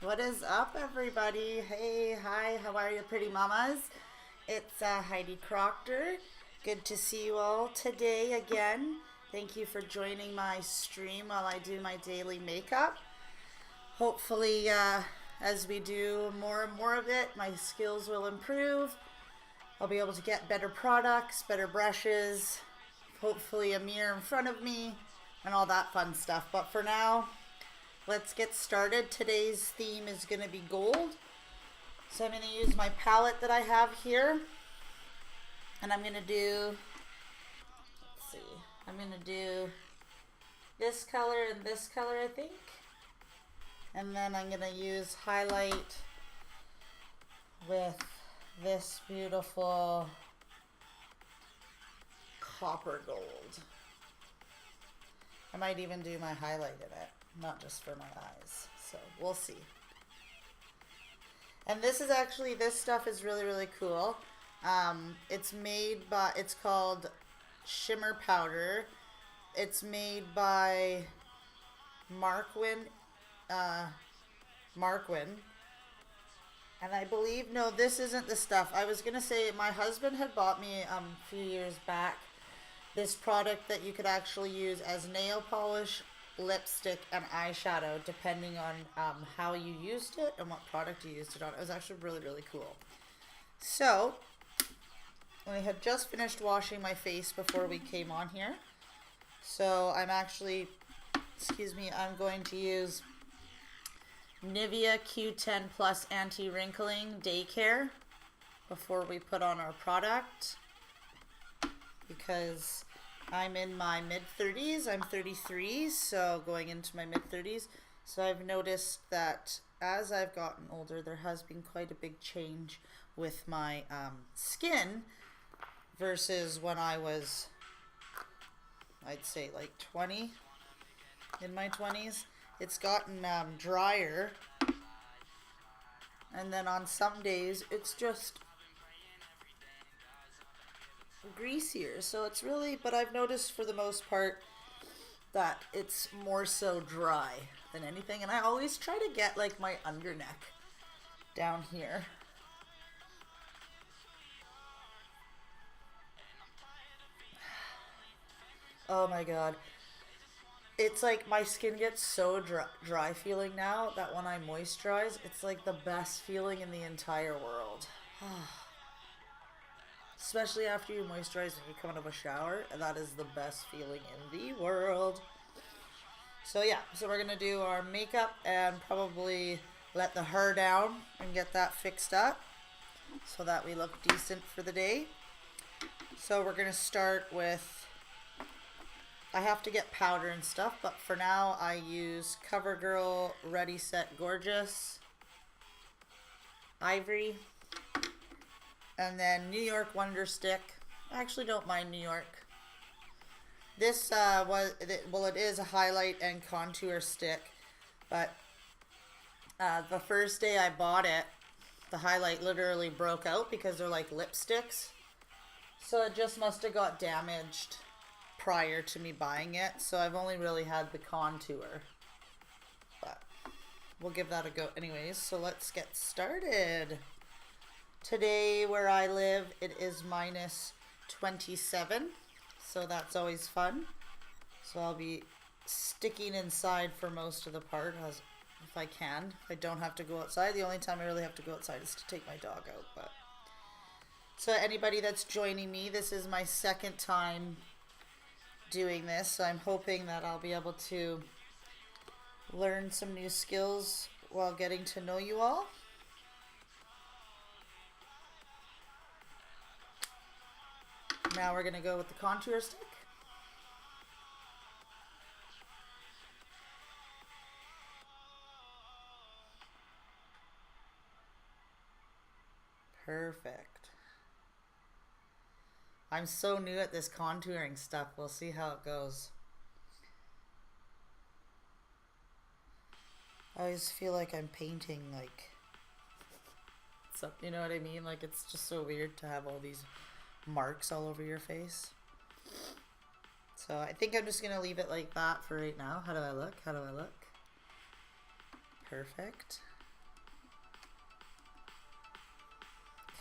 What is up, everybody? Hey, hi, how are you, pretty mamas? It's Heidi Proctor. Good to see you all today again. Thank you for joining my stream while I do my daily makeup. Hopefully, as we do more and more of it, my skills will improve. I'll be able to get better products, better brushes, hopefully, a mirror in front of me, and all that fun stuff. But for now, let's get started. Today's theme is going to be gold. So I'm going to use my palette that I have here. And I'm going to do, let's see, I'm going to do this color and this color, I think. And then I'm going to use highlight with this beautiful copper gold. I might even do my highlight in it, not just for my eyes. So we'll see. And this is actually, this stuff is really, really cool. It's made by, it's called Shimmer Powder. It's made by Markwin. And I believe, no, this isn't the stuff. I was going to say, my husband had bought me a few years back this product that you could actually use as nail polish, lipstick, and eyeshadow, depending on how you used it and what product you used it on. It was actually really, really cool. So, I had just finished washing my face before we came on here. So, I'm actually, I'm going to use Nivea Q10 Plus Anti-Wrinkling Day Care before we put on our product, because I'm in my mid-30s. I'm 33, so going into my mid-30s. So I've noticed that as I've gotten older, there has been quite a big change with my skin versus when I was, I'd say, like 20, in my 20s. It's gotten drier. And then on some days, it's just greasier. So it's really, but I've noticed for the most part that it's more so dry than anything. And I always try to get like my under neck down here. Oh my god. It's like my skin gets so dry feeling now that when I moisturize, it's like the best feeling in the entire world. Especially after you moisturize and you come out of a shower, that is the best feeling in the world. So yeah, so we're gonna do our makeup and probably let the hair down and get that fixed up so that we look decent for the day. So we're gonna start with, I have to get powder and stuff, but for now I use CoverGirl Ready Set Gorgeous Ivory, and then New York Wonder Stick. I actually don't mind New York. This it is a highlight and contour stick, but the first day I bought it, the highlight literally broke out because they're like lipsticks. So it just must have got damaged prior to me buying it. So I've only really had the contour. But we'll give that a go anyways. So let's get started. Today where I live, it is minus 27. So that's always fun. So I'll be sticking inside for most of the part as if I can. If I don't have to go outside. The only time I really have to go outside is to take my dog out. But so anybody that's joining me, this is my second time doing this. So I'm hoping that I'll be able to learn some new skills while getting to know you all. Now we're going to go with the contour stick. Perfect. I'm so new at this contouring stuff. We'll see how it goes. I always feel like I'm painting like something, you know what I mean? Like it's just so weird to have all these marks all over your face. So I think I'm just going to leave it like that for right now. How do I look? How do I look? Perfect.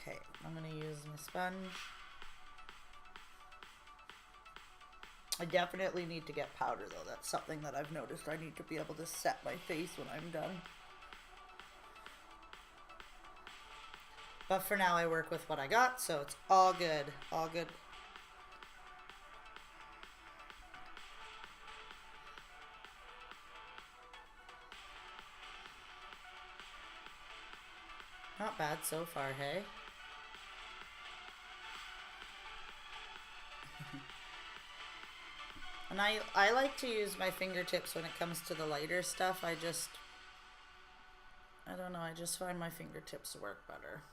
Okay, I'm gonna use my sponge. I definitely need to get powder though. That's something that I've noticed. I need to be able to set my face when I'm done. But for now I work with what I got, so it's all good. All good. Not bad so far, hey? And I like to use my fingertips when it comes to the lighter stuff. I don't know, I just find my fingertips work better.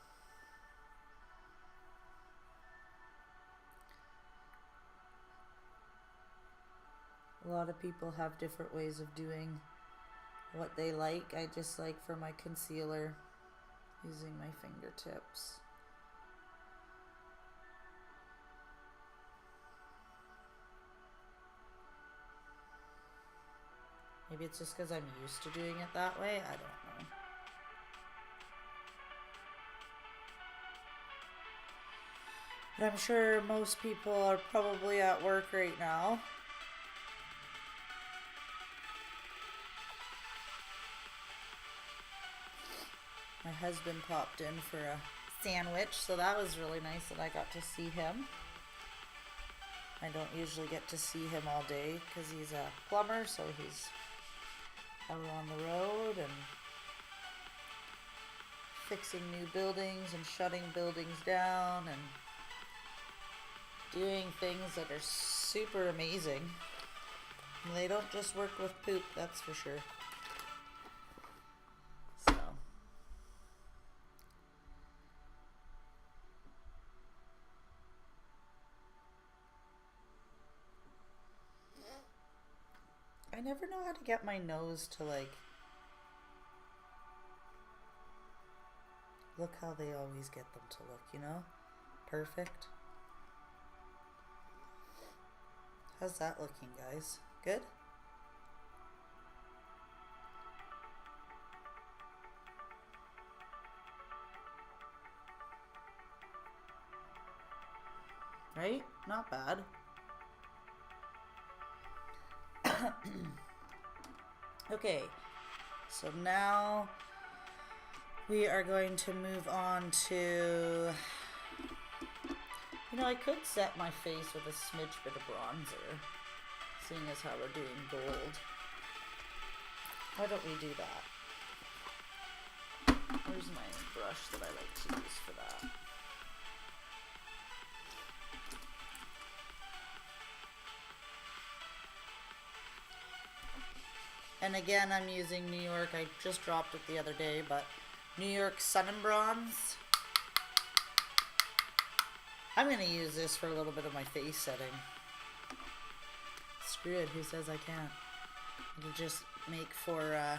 A lot of people have different ways of doing what they like. I just like for my concealer using my fingertips. Maybe it's just because I'm used to doing it that way. I don't know. But I'm sure most people are probably at work right now. My husband popped in for a sandwich, so that was really nice that I got to see him. I don't usually get to see him all day because he's a plumber, so he's out on the road and fixing new buildings and shutting buildings down and doing things that are super amazing. And they don't just work with poop, that's for sure. So I never know how to get my nose to like look how they always get them to look, you know? Perfect. How's that looking, guys? Good? Right? Not bad. Okay, so now we are going to move on to, you know, I could set my face with a smidge bit of bronzer, seeing as how we're doing gold. Why don't we do that? Where's my brush that I like to use for that? And again, I'm using New York. I just dropped it the other day, but New York Sun and Bronze. I'm going to use this for a little bit of my face setting. Screw it, who says I can't? It'll just make for a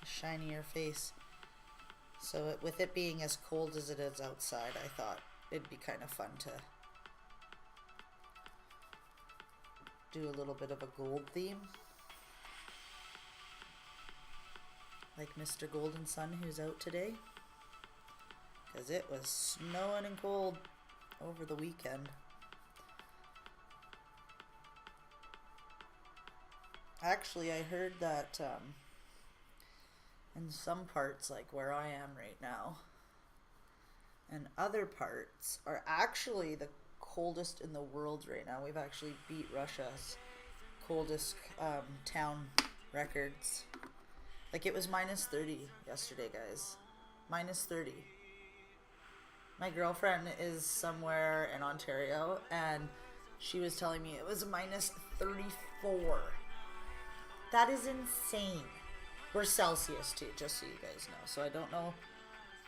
shinier face. So with it being as cold as it is outside, I thought it'd be kind of fun to do a little bit of a gold theme. Like Mr. Golden Sun, who's out today. Because it was snowing and cold over the weekend. Actually, I heard that in some parts, like where I am right now, and other parts are actually the coldest in the world right now. We've actually beat Russia's coldest town records. Like it was minus 30 yesterday, guys. Minus 30. My girlfriend is somewhere in Ontario and she was telling me it was a minus 34. That is insane. We're Celsius too, just so you guys know. So I don't know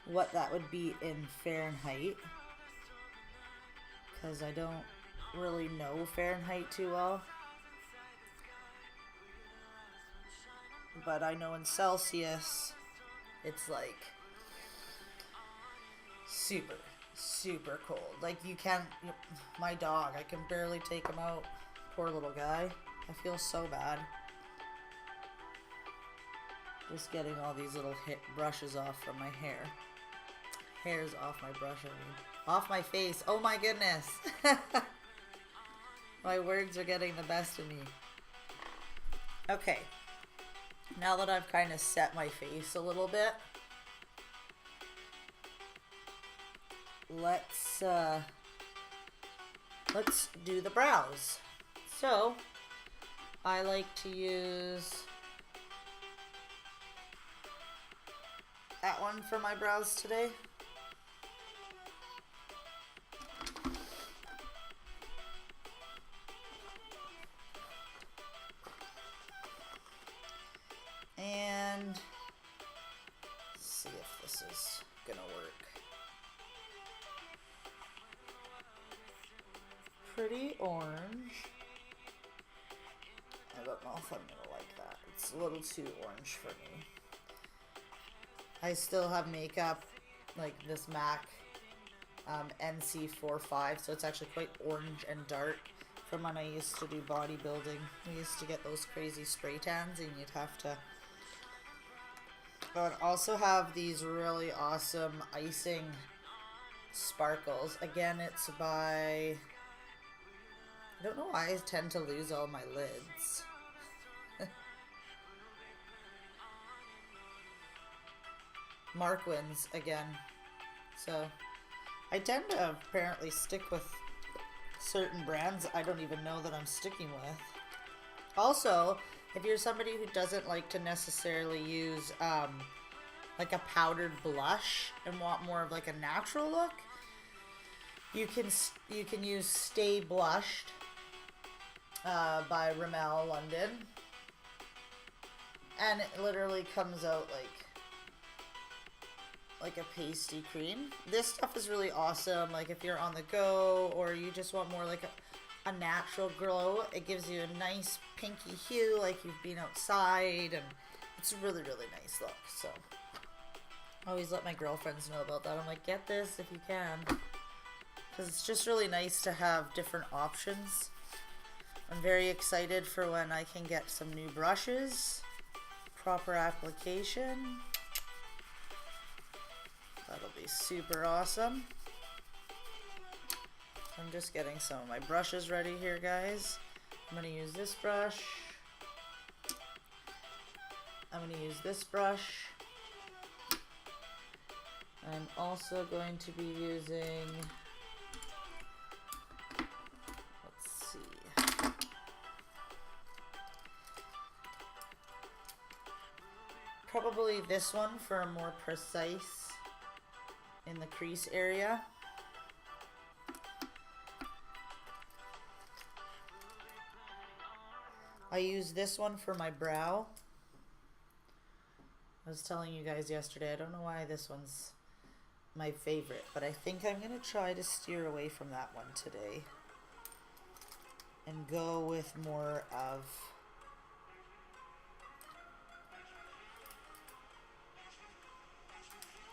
what that would be in Fahrenheit, because I don't really know Fahrenheit too well. But I know in Celsius, it's like super, super cold. Like you can't, my dog, I can barely take him out. Poor little guy. I feel so bad. Just getting all these little brushes off from my hair. hairs off my brush, I mean. Off my face. Oh my goodness. My words are getting the best of me. Okay. Now that I've kind of set my face a little bit, let's do the brows. So, I like to use that one for my brows today. And let's see if this is gonna work. Pretty orange. I don't know if I'm gonna like that. It's a little too orange for me. I still have makeup like this MAC NC45, so it's actually quite orange and dark from when I used to do bodybuilding. We used to get those crazy spray tans and you'd have to... I would also have these really awesome icing sparkles. Again, it's by... I don't know why I tend to lose all my lids. Markwins again. So I tend to apparently stick with certain brands I don't even know that I'm sticking with. Also, if you're somebody who doesn't like to necessarily use like a powdered blush and want more of like a natural look, you can use Stay Blushed by Rimmel London, and it literally comes out like a pasty cream. This stuff is really awesome, like if you're on the go or you just want more like a natural glow. It gives you a nice pinky hue like you've been outside, and it's a really, really nice look. So I always let my girlfriends know about that. I'm like, get this if you can, because it's just really nice to have different options. I'm very excited for when I can get some new brushes, proper application. That'll be super awesome. I'm just getting some of my brushes ready here, guys. I'm going to use this brush. I'm going to use this brush. I'm also going to be using, let's see, probably this one for a more precise in the crease area. I use this one for my brow. I was telling you guys yesterday, I don't know why this one's my favorite, but I think I'm going to try to steer away from that one today and go with more of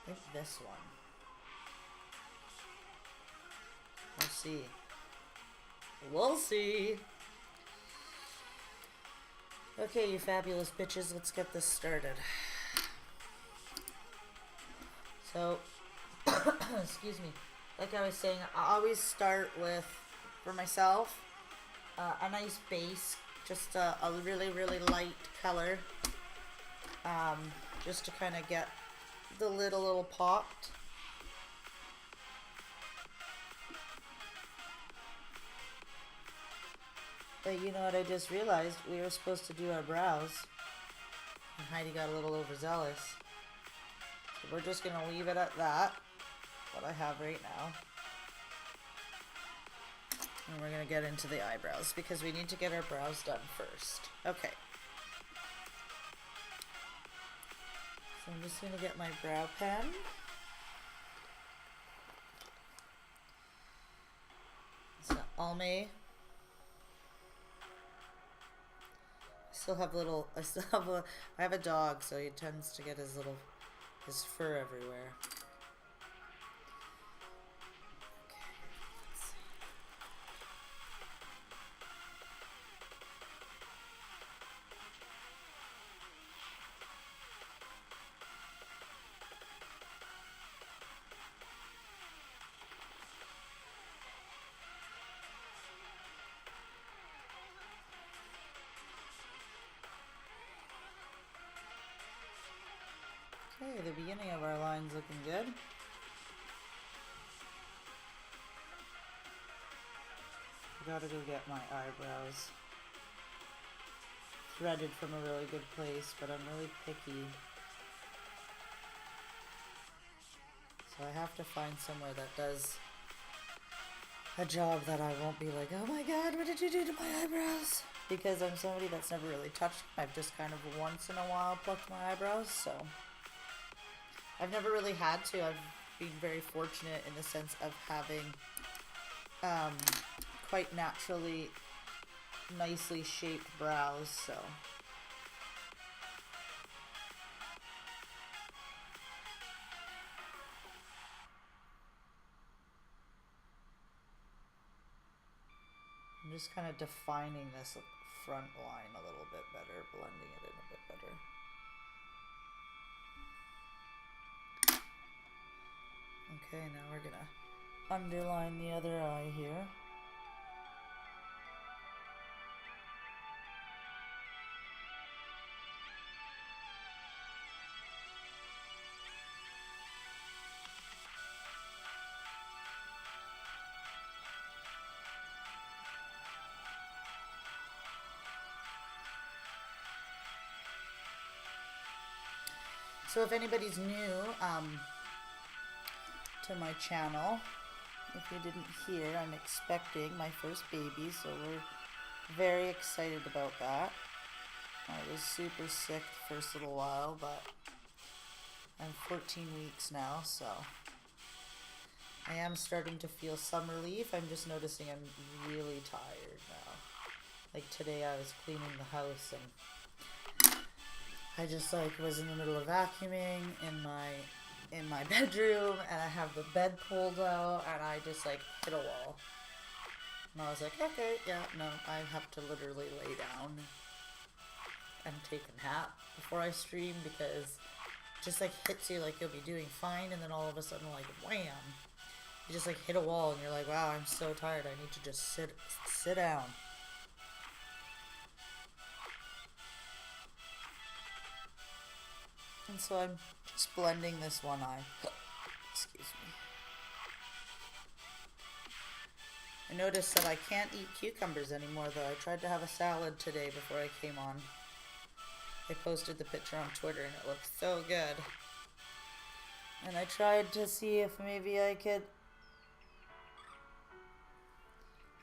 I think this one. We'll see. We'll see. Okay, you fabulous bitches, let's get this started. So, excuse me, like I was saying, I always start with, for myself, a nice base, just a really, really light color, just to kind of get the lid a little popped. But you know what I just realized? We were supposed to do our brows, and Heidi got a little overzealous. So we're just going to leave it at that, what I have right now. And we're going to get into the eyebrows, because we need to get our brows done first. Okay. So I'm just going to get my brow pen. It's an Almay. I have a dog, so he tends to get his fur everywhere. Okay, let's see. Okay, the beginning of our line's looking good. I gotta go get my eyebrows threaded from a really good place, but I'm really picky. So I have to find somewhere that does a job that I won't be like, oh my god, what did you do to my eyebrows? Because I'm somebody that's never really touched them. I've just kind of once in a while plucked my eyebrows, so I've never really had to. I've been very fortunate in the sense of having quite naturally nicely shaped brows, so I'm just kind of defining this front line a little bit better, blending it in a bit better. Okay, now we're gonna underline the other eye here. So if anybody's new to my channel, if you didn't hear, I'm expecting my first baby, so we're very excited about that. I was super sick the first little while, but I'm 14 weeks now, so I am starting to feel some relief. I'm just noticing I'm really tired now. Like today I was cleaning the house and I just like was in the middle of vacuuming in my bedroom, and I have the bed pulled out, and I just like hit a wall. And I was like, okay, yeah, no, I have to literally lay down and take a nap before I stream, because it just like hits you like you'll be doing fine, and then all of a sudden like wham, you just like hit a wall and you're like, wow, I'm so tired, I need to just sit down. And so I'm just blending this one eye. Excuse me. I noticed that I can't eat cucumbers anymore, though. I tried to have a salad today before I came on. I posted the picture on Twitter and it looked so good. And I tried to see if maybe I could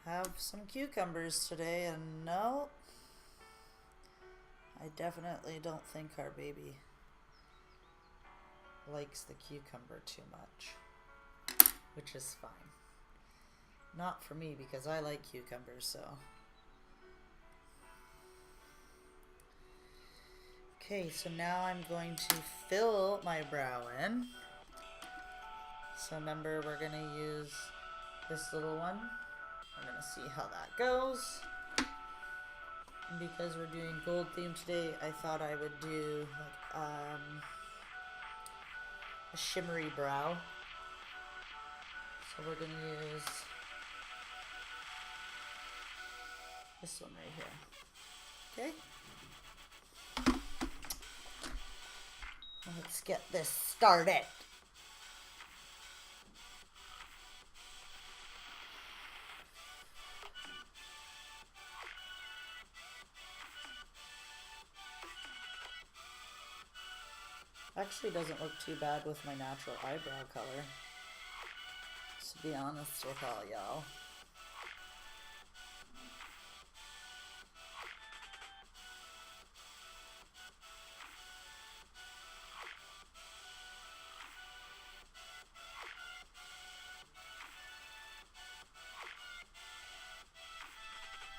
have some cucumbers today, and no. I definitely don't think our baby likes the cucumber too much, which is fine. Not for me, because I like cucumbers, so. Okay, so now I'm going to fill my brow in. So remember, we're going to use this little one. We're going to see how that goes. And because we're doing gold theme today, I thought I would do like a shimmery brow. So we're going to use this one right here. Okay? Let's get this started. Actually doesn't look too bad with my natural eyebrow color, to be honest with all y'all.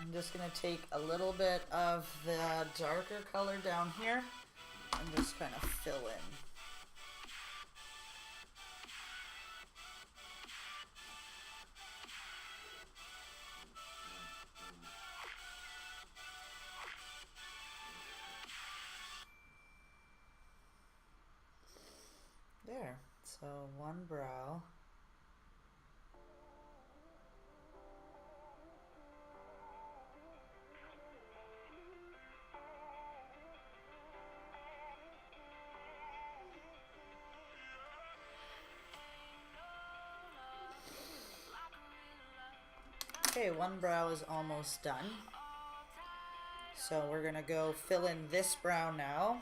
I'm just going to take a little bit of the darker color down here and just kind of fill in. There. So one brow. Okay, one brow is almost done. So we're gonna go fill in this brow now.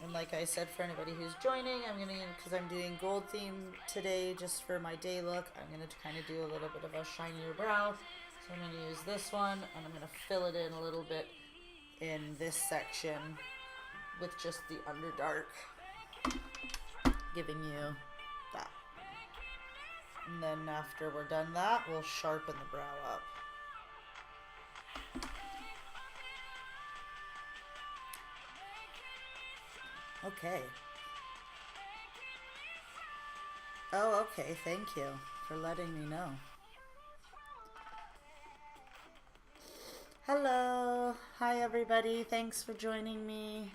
And like I said, for anybody who's joining, I'm gonna, because I'm doing gold theme today just for my day look, I'm gonna kind of do a little bit of a shinier brow. So I'm gonna use this one and I'm gonna fill it in a little bit in this section with just the underdark, giving you that. And then after we're done that, we'll sharpen the brow up. Okay. Oh, okay. Thank you for letting me know. Hello. Hi, everybody. Thanks for joining me.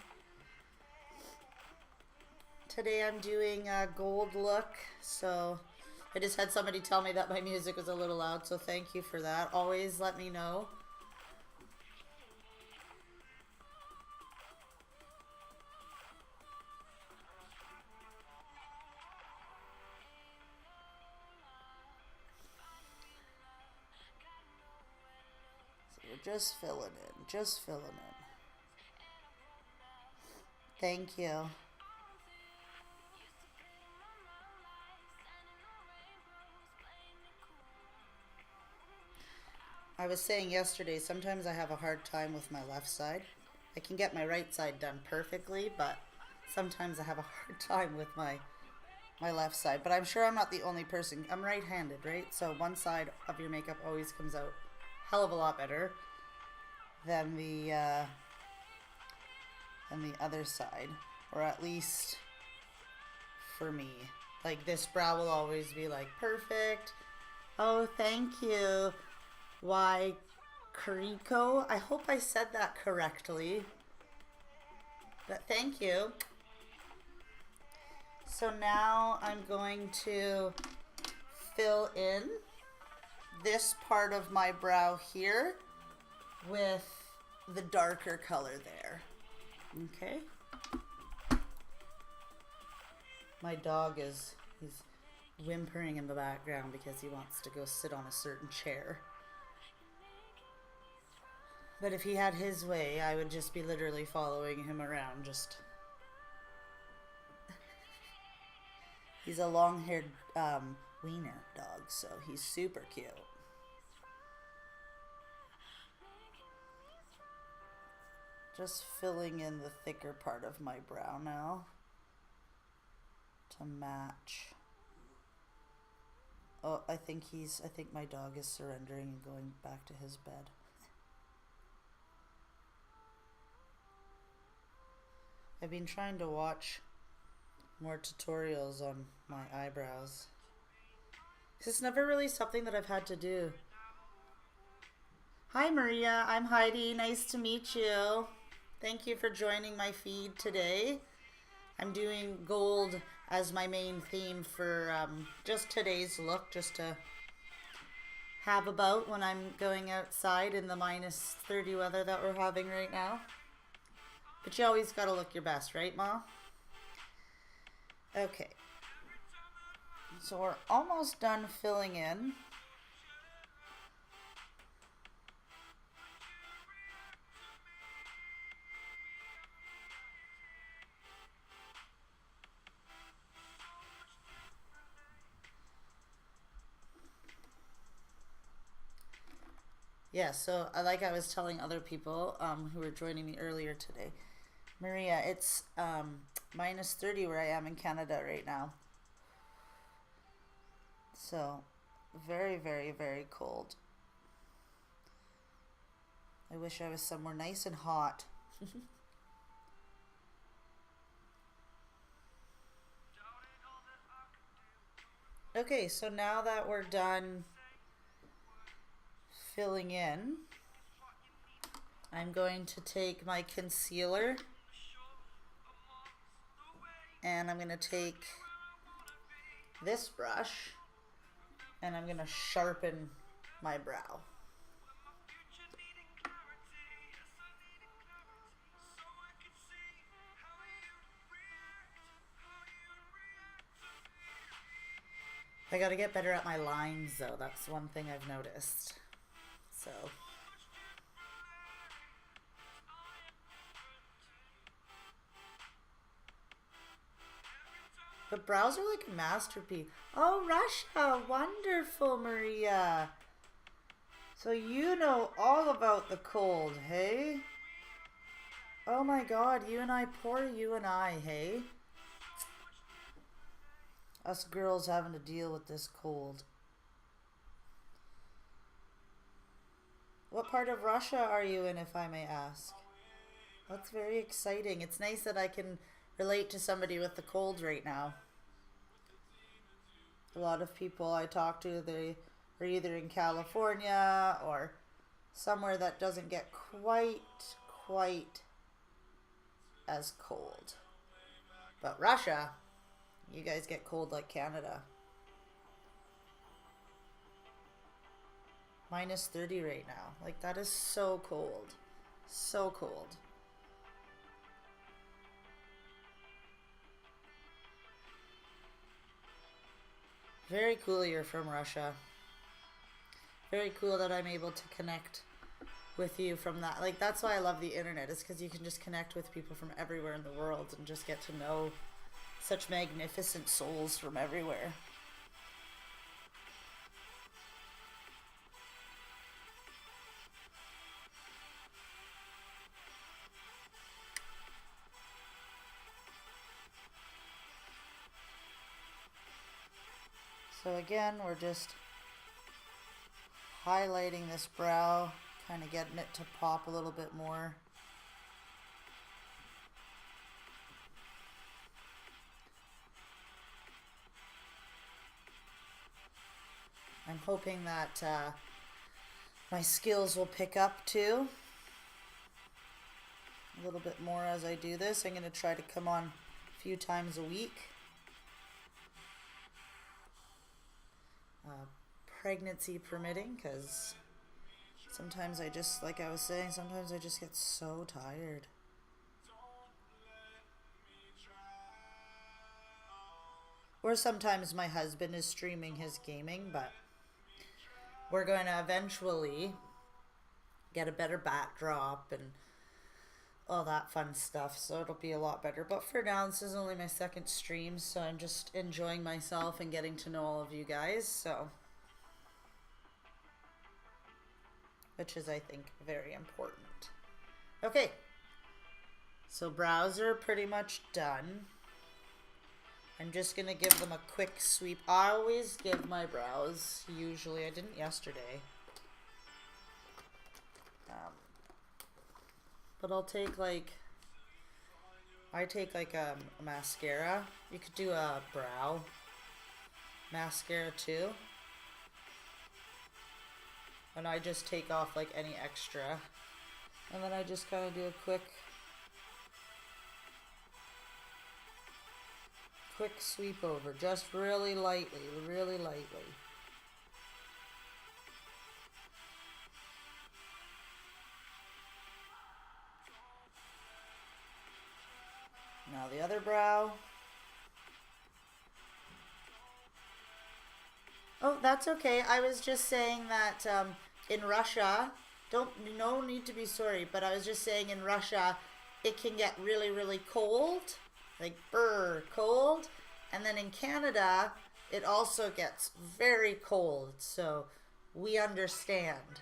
Today I'm doing a gold look, so I just had somebody tell me that my music was a little loud, so thank you for that. Always let me know. Just filling in, just filling in. Thank you. I was saying yesterday, sometimes I have a hard time with my left side. I can get my right side done perfectly, but sometimes I have a hard time with my left side. But I'm sure I'm not the only person. I'm right-handed, right? So one side of your makeup always comes out a hell of a lot better than the other side, or at least for me. Like, this brow will always be like perfect. Oh, thank you. Why, Kariko? I hope I said that correctly. But thank you. So now I'm going to fill in this part of my brow here with the darker color there. Okay. My dog he's whimpering in the background because he wants to go sit on a certain chair. But if he had his way, I would just be literally following him around, just... He's a long-haired wiener dog, so he's super cute. Just filling in the thicker part of my brow now to match. Oh, I think my dog is surrendering and going back to his bed. I've been trying to watch more tutorials on my eyebrows. It's never really something that I've had to do. Hi Maria, I'm Heidi. Nice to meet you. Thank you for joining my feed today. I'm doing gold as my main theme for just today's look, just to have about when I'm going outside in the -30 weather that we're having right now. But you always gotta look your best, right, Ma? Okay. So we're almost done filling in. Yeah, so like I was telling other people who were joining me earlier today, Maria, it's -30 where I am in Canada right now. So very, very, very cold. I wish I was somewhere nice and hot. Okay, so now that we're done filling in, I'm going to take my concealer and I'm going to take this brush and I'm going to sharpen my brow. I gotta get better at my lines, though. That's one thing I've noticed. So... But brows are like a masterpiece. Oh, Russia. Wonderful, Maria. So you know all about the cold, hey? Oh my god, you and I, poor you and I, hey? Us girls having to deal with this cold. What part of Russia are you in, if I may ask? That's very exciting. It's nice that I can relate to somebody with the cold right now. A lot of people I talk to, they are either in California or somewhere that doesn't get quite as cold. But Russia, you guys get cold like Canada. Minus 30 right now. Like, that is so cold. So cold. Very cool you're from Russia. Very cool that I'm able to connect with you from that. Like, that's why I love the internet, is because you can just connect with people from everywhere in the world and just get to know such magnificent souls from everywhere. So again, we're just highlighting this brow, kind of getting it to pop a little bit more. I'm hoping that my skills will pick up too a little bit more as I do this. I'm going to try to come on a few times a week. Pregnancy permitting, because sometimes I just, like I was saying, sometimes I just get so tired. Or sometimes my husband is streaming his gaming, but we're going to eventually get a better backdrop and all that fun stuff, so it'll be a lot better. But for now, this is only my second stream, so I'm just enjoying myself and getting to know all of you guys, so... which is, I think, very important. Okay. So brows are pretty much done. I'm just going to give them a quick sweep. I always give my brows, usually. I didn't yesterday. But I'll take, like... I take, like, a mascara. You could do a brow mascara, too. And I just take off like any extra. And then I just kind of do a quick sweep over. Just really lightly, really lightly. Now the other brow. Oh, that's okay. I was just saying that in Russia, no need to be sorry, but I was just saying in Russia, it can get really, really cold, like cold. And then in Canada, it also gets very cold. So we understand.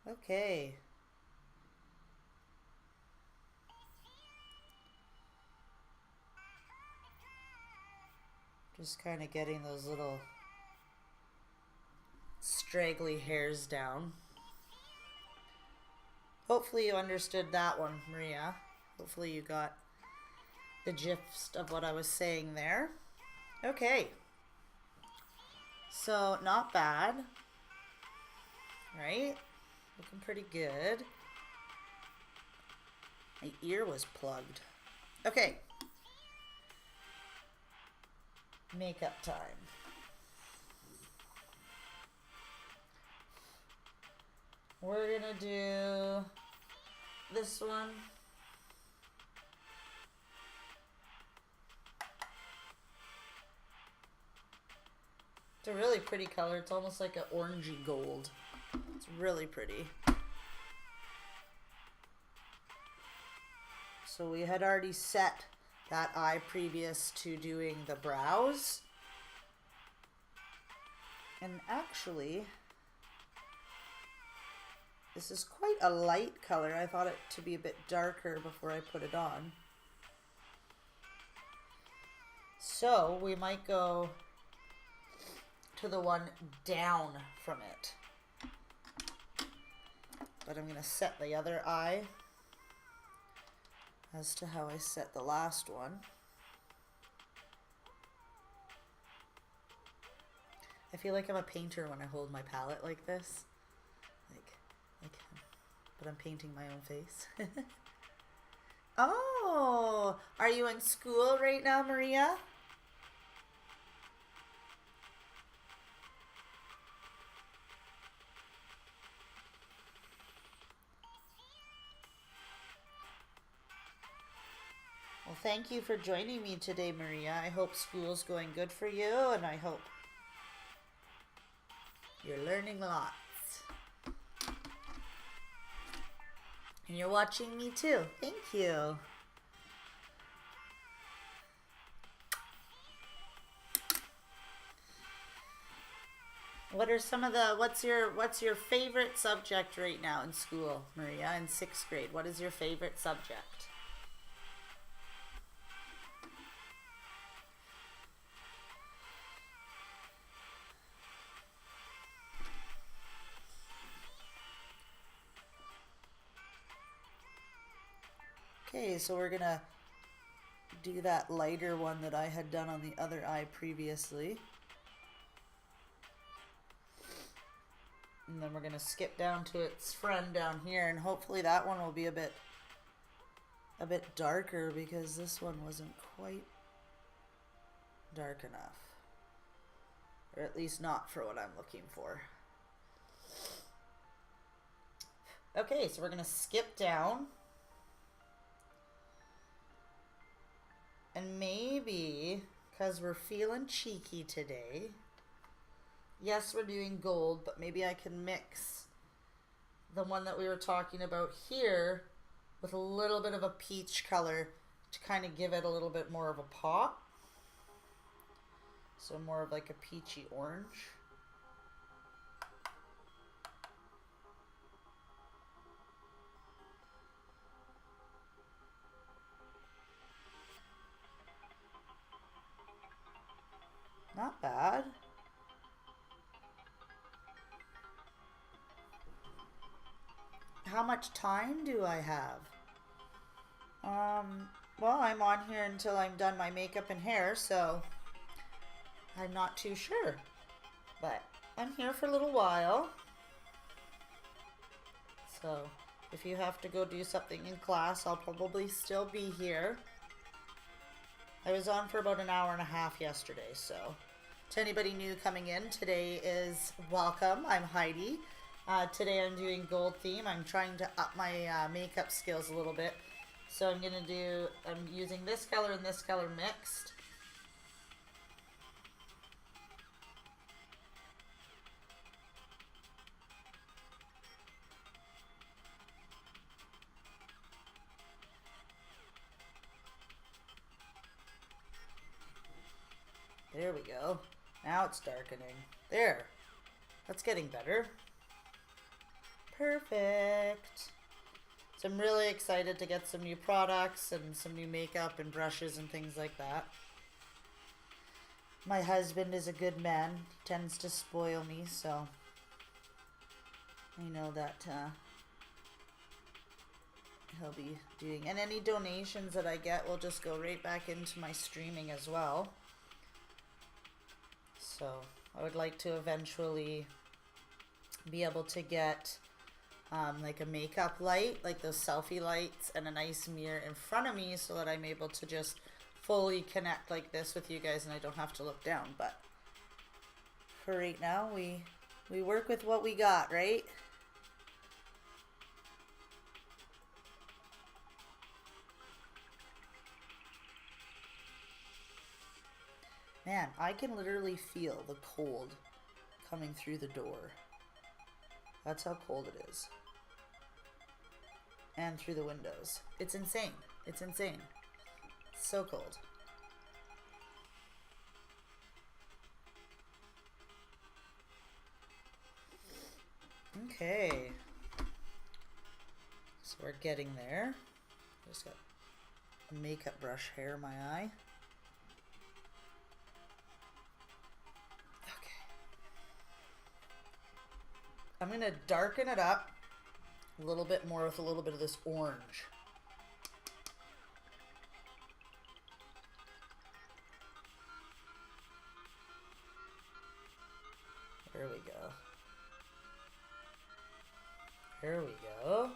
Okay. Just kind of getting those little straggly hairs down. Hopefully you understood that one, Maria. Hopefully you got the gist of what I was saying there. Okay. So, not bad. Right? Looking pretty good. My ear was plugged. Okay. Makeup time. We're gonna do this one. It's a really pretty color. It's almost like an orangey gold. It's really pretty. So we had already set that eye previous to doing the brows. And actually, this is quite a light color. I thought it to be a bit darker before I put it on. So we might go to the one down from it. But I'm going to set the other eye as to how I set the last one. I feel like I'm a painter when I hold my palette like this. But I'm painting my own face. Oh, are you in school right now, Maria? Well, thank you for joining me today, Maria. I hope school's going good for you, and I hope you're learning lots. And you're watching me too. Thank you. What are some of the, what's your favorite subject right now in school, Maria, in 6th grade? What is your favorite subject? Okay, so we're gonna do that lighter one that I had done on the other eye previously. And then we're gonna skip down to its friend down here, and hopefully that one will be a bit darker, because this one wasn't quite dark enough. Or at least not for what I'm looking for. Okay, so we're gonna skip down. And maybe, because we're feeling cheeky today, yes, we're doing gold, but maybe I can mix the one that we were talking about here with a little bit of a peach color to kind of give it a little bit more of a pop. So more of like a peachy orange. Not bad. How much time do I have? Well, I'm on here until I'm done my makeup and hair, so I'm not too sure. But I'm here for a little while. So if you have to go do something in class, I'll probably still be here. I was on for about an hour and a half yesterday, so to anybody new coming in, today is welcome. I'm Heidi. Today I'm doing gold theme. I'm trying to up my makeup skills a little bit. So I'm using this color and this color mixed. There we go. Now it's darkening. There. That's getting better. Perfect. So I'm really excited to get some new products and some new makeup and brushes and things like that. My husband is a good man. He tends to spoil me, so I know that he'll be doing. And any donations that I get will just go right back into my streaming as well. So I would like to eventually be able to get like a makeup light, like those selfie lights, and a nice mirror in front of me so that I'm able to just fully connect like this with you guys and I don't have to look down. But for right now, we work with what we got, right? Man, I can literally feel the cold coming through the door. That's how cold it is. And through the windows. It's insane. It's insane. So cold. Okay. So we're getting there. Just got a makeup brush hair in my eye. Okay. I'm going to darken it up a little bit more with a little bit of this orange. There we go. There we go.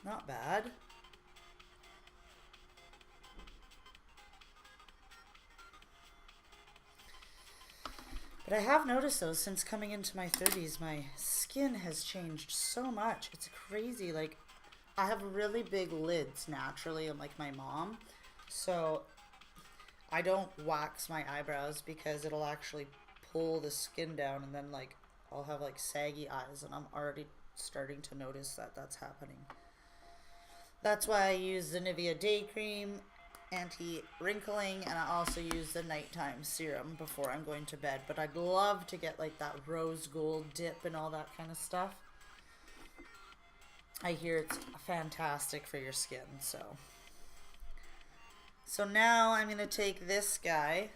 Not bad. But I have noticed though, since coming into my 30s, my skin has changed so much. It's crazy. Like, I have really big lids naturally, unlike my mom. So I don't wax my eyebrows because it'll actually pull the skin down, and then like I'll have like saggy eyes, and I'm already starting to notice that that's happening. That's why I use the Nivea Day Cream anti-wrinkling, and I also use the nighttime serum before I'm going to bed. But I'd love to get like that rose gold dip and all that kind of stuff. I hear it's fantastic for your skin. So now I'm going to take this guy,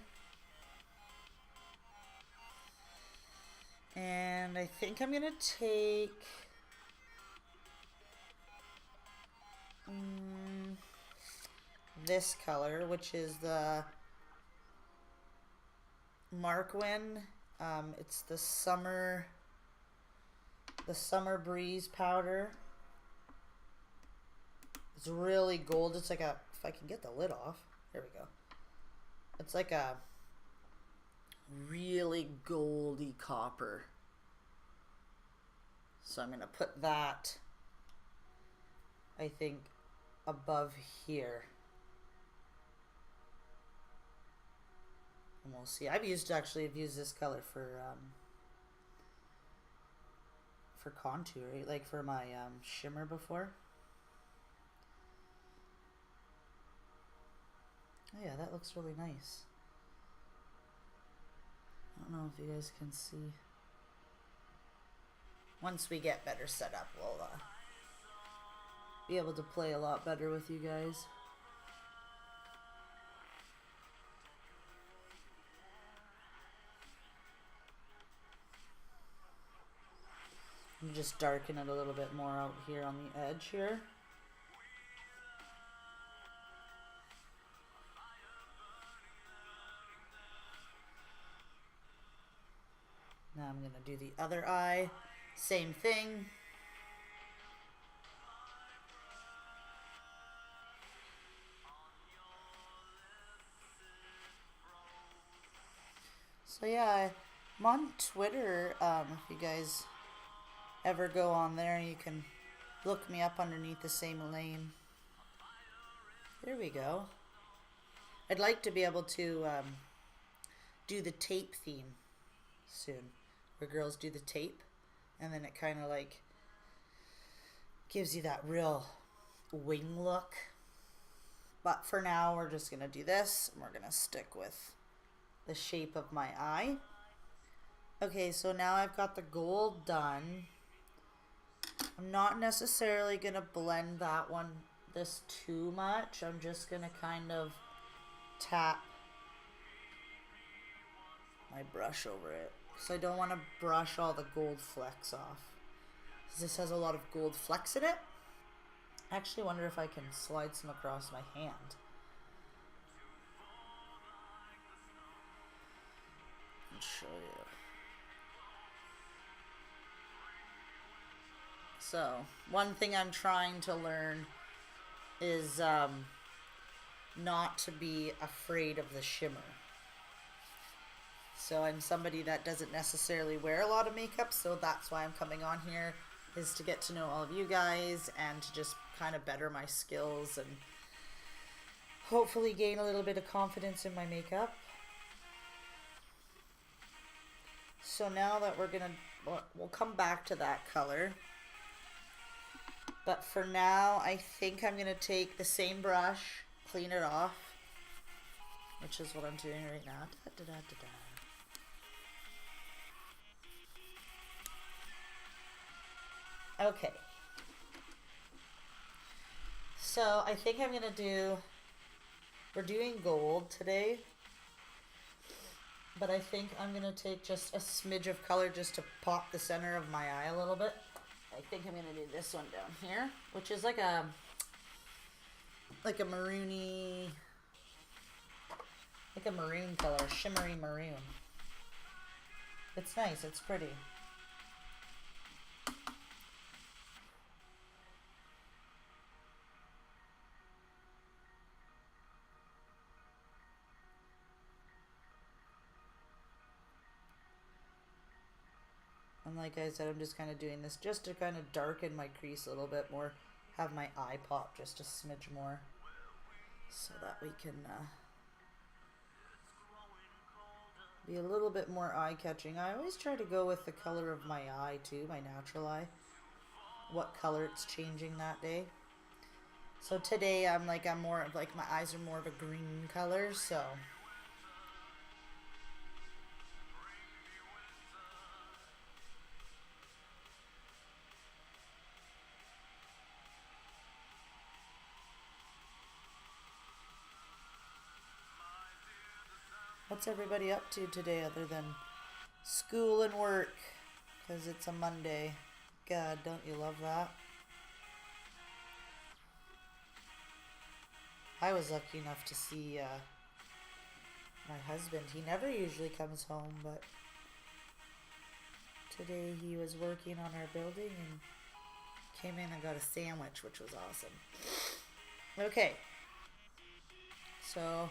and I think I'm going to take this color, which is the Markwin. It's the summer breeze powder. It's really gold. It's like a, if I can get the lid off, there we go. It's like a really goldy copper. So I'm going to put that, I think, above here. And we'll see. I've used this color for contour, like for my shimmer before. Oh yeah, that looks really nice. I don't know if you guys can see. Once we get better set up, we'll be able to play a lot better with you guys. I'm just darken it a little bit more out here on the edge here. Now I'm going to do the other eye. Same thing. So yeah, I'm on Twitter. If you guys ever go on there, you can look me up underneath the same name. There we go. I'd like to be able to do the tape theme soon, where girls do the tape, and then it kind of like gives you that real wing look. But for now, we're just going to do this, and we're going to stick with the shape of my eye. Okay, so now I've got the gold done. I'm not necessarily going to blend this too much. I'm just going to kind of tap my brush over it. So I don't want to brush all the gold flecks off. This has a lot of gold flecks in it. I actually wonder if I can slide some across my hand. I'll show you. So, one thing I'm trying to learn is not to be afraid of the shimmer. So I'm somebody that doesn't necessarily wear a lot of makeup, so that's why I'm coming on here is to get to know all of you guys and to just kind of better my skills and hopefully gain a little bit of confidence in my makeup. So now that we'll come back to that color. But for now, I think I'm gonna take the same brush, clean it off, which is what I'm doing right now. Da, da, da, da, da. Okay. So I think I'm gonna we're doing gold today, but I think I'm gonna take just a smidge of color just to pop the center of my eye a little bit. I think I'm gonna do this one down here, which is like a maroony, like a maroon color, shimmery maroon. It's nice, it's pretty. And like I said, I'm just kind of doing this just to kind of darken my crease a little bit more, have my eye pop just a smidge more, so that we can be a little bit more eye-catching. I always try to go with the color of my eye too, my natural eye, what color it's changing that day. So today I'm more of like, my eyes are more of a green color, so what's everybody up to today other than school and work? Because it's a Monday. God, don't you love that? I was lucky enough to see my husband. He never usually comes home, but today he was working on our building and came in and got a sandwich, which was awesome. Okay. So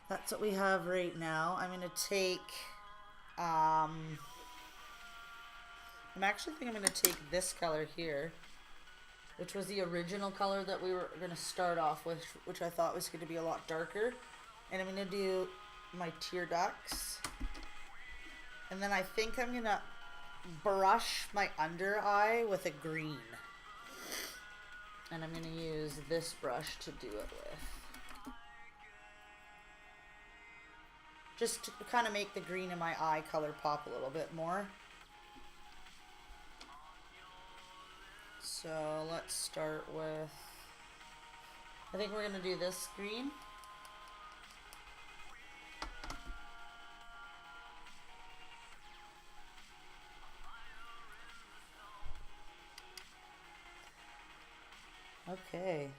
that's what we have right now. I'm going to take, I'm actually think I'm going to take this color here, which was the original color that we were going to start off with, which I thought was going to be a lot darker. And I'm going to do my tear ducts. And then I think I'm going to brush my under eye with a green. And I'm going to use this brush to do it with. Just to kind of make the green in my eye color pop a little bit more. So let's start with, I think we're going to do this green. Okay.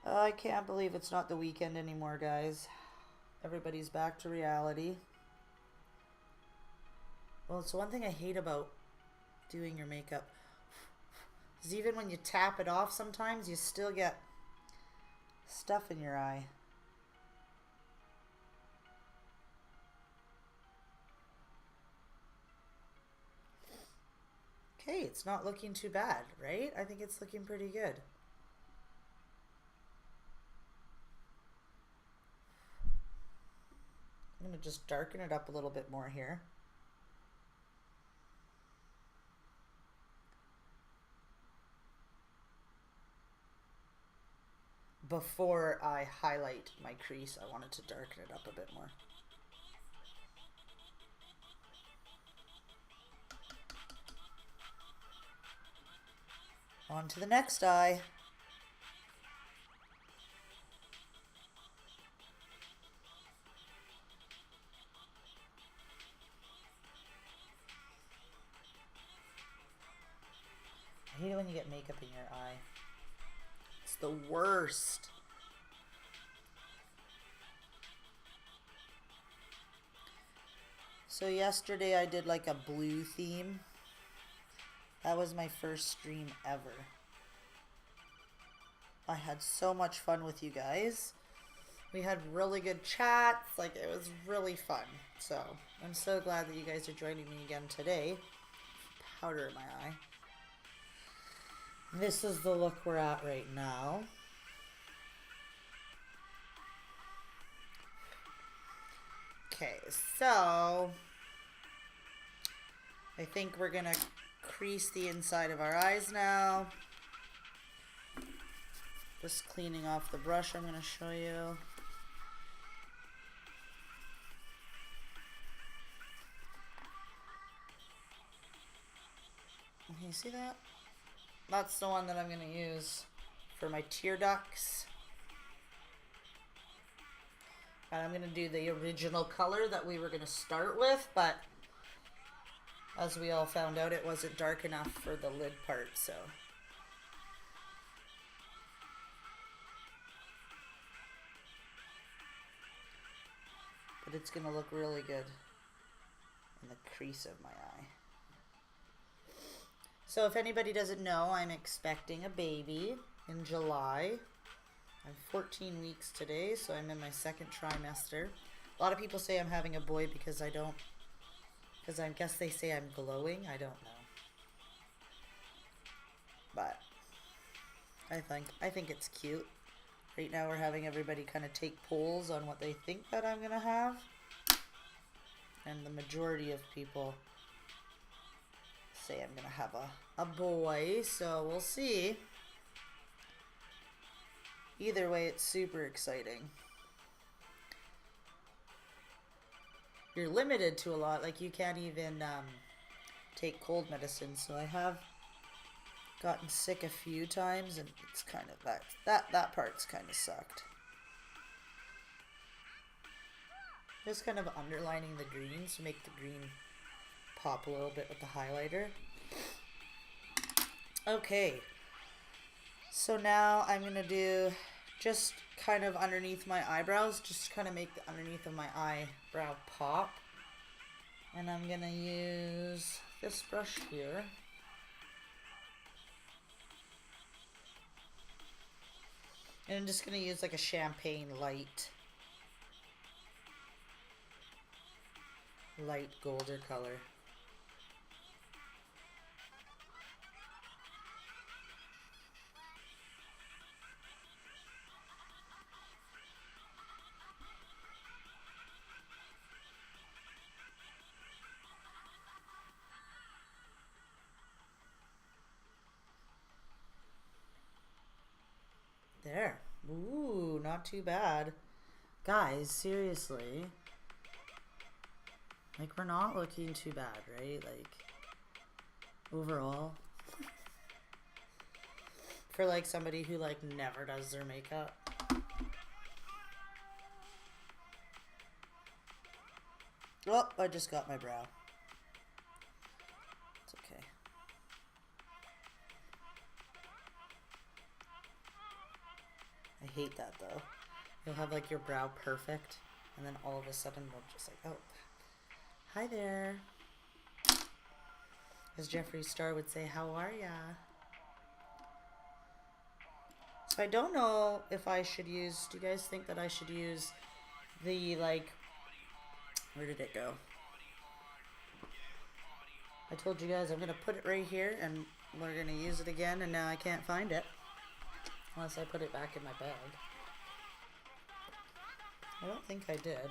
I can't believe it's not the weekend anymore, guys. Everybody's back to reality. Well, it's one thing I hate about doing your makeup is even when you tap it off sometimes, you still get stuff in your eye. Okay, it's not looking too bad, right? I think it's looking pretty good. I'm going to just darken it up a little bit more here. Before I highlight my crease, I wanted to darken it up a bit more. On to the next eye. I hate it when you get makeup in your eye. It's the worst. So yesterday I did like a blue theme. That was my first stream ever. I had so much fun with you guys. We had really good chats. Like, it was really fun. So, I'm so glad that you guys are joining me again today. Powder in my eye. This is the look we're at right now. Okay, so I think we're gonna crease the inside of our eyes now. Just cleaning off the brush I'm gonna show you. Can you see that? That's the one that I'm gonna use for my tear ducts. And I'm gonna do the original color that we were gonna start with, but as we all found out, it wasn't dark enough for the lid part, so. But it's gonna look really good in the crease of my eye. So if anybody doesn't know, I'm expecting a baby in July. I'm 14 weeks today, so I'm in my second trimester. A lot of people say I'm having a boy because I guess they say I'm glowing. I don't know. But I think it's cute. Right now we're having everybody kind of take polls on what they think that I'm going to have. And the majority of people say I'm going to have a boy, so we'll see. Either way, it's super exciting. You're limited to a lot, like you can't even take cold medicine, so I have gotten sick a few times, and it's kind of that part's kind of sucked. Just kind of underlining the greens to make the green pop a little bit with the highlighter. Okay, so now I'm gonna do just kind of underneath my eyebrows, just kind of make the underneath of my eyebrow pop. And I'm gonna use this brush here. And I'm just gonna use like a champagne light golder color. There. Ooh, not too bad. Guys, seriously. Like, we're not looking too bad, right? Like, overall. For, like, somebody who, like, never does their makeup. Oh, I just got my brow. It's okay. I hate that, though. You'll have, like, your brow perfect, and then all of a sudden we'll just like, oh, hi there. As Jeffree Star would say, how are ya? So I don't know if I should use, do you guys think that I should use the, like, where did it go? I told you guys I'm going to put it right here, and we're going to use it again, and now I can't find it. Unless I put it back in my bag. I don't think I did.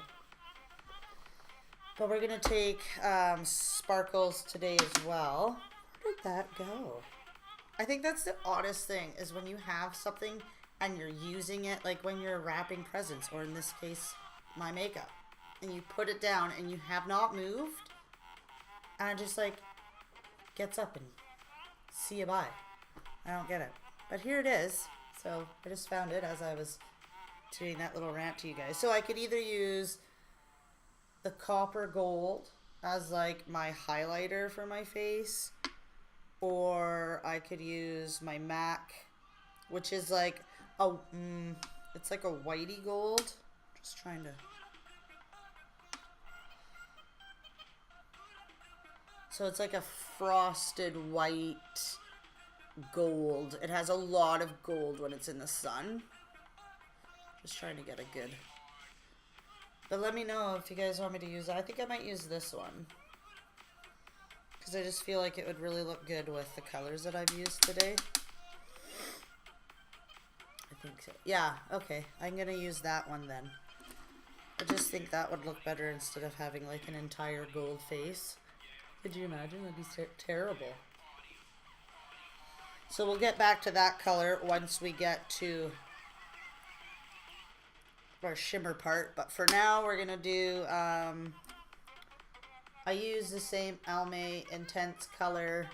But we're going to take sparkles today as well. Where did that go? I think that's the oddest thing, is when you have something and you're using it, like when you're wrapping presents, or in this case, my makeup. And you put it down and you have not moved. And it just like gets up and see you bye. I don't get it. But here it is. So I just found it as I was doing that little rant to you guys. So I could either use the copper gold as like my highlighter for my face, or I could use my MAC, which is like a it's like a whitey gold. Just trying to. So it's like a frosted white gold. It has a lot of gold when it's in the sun. Just trying to get a good But let me know if you guys want me to use it. I think I might use this one, because I just feel like it would really look good with the colors that I've used today. I think so. Yeah, okay. I'm going to use that one then. I just think that would look better instead of having like an entire gold face. Could you imagine? That'd be terrible. So we'll get back to that color once we get to our shimmer part. But for now, we're going to do... I use the same Almay Intense color.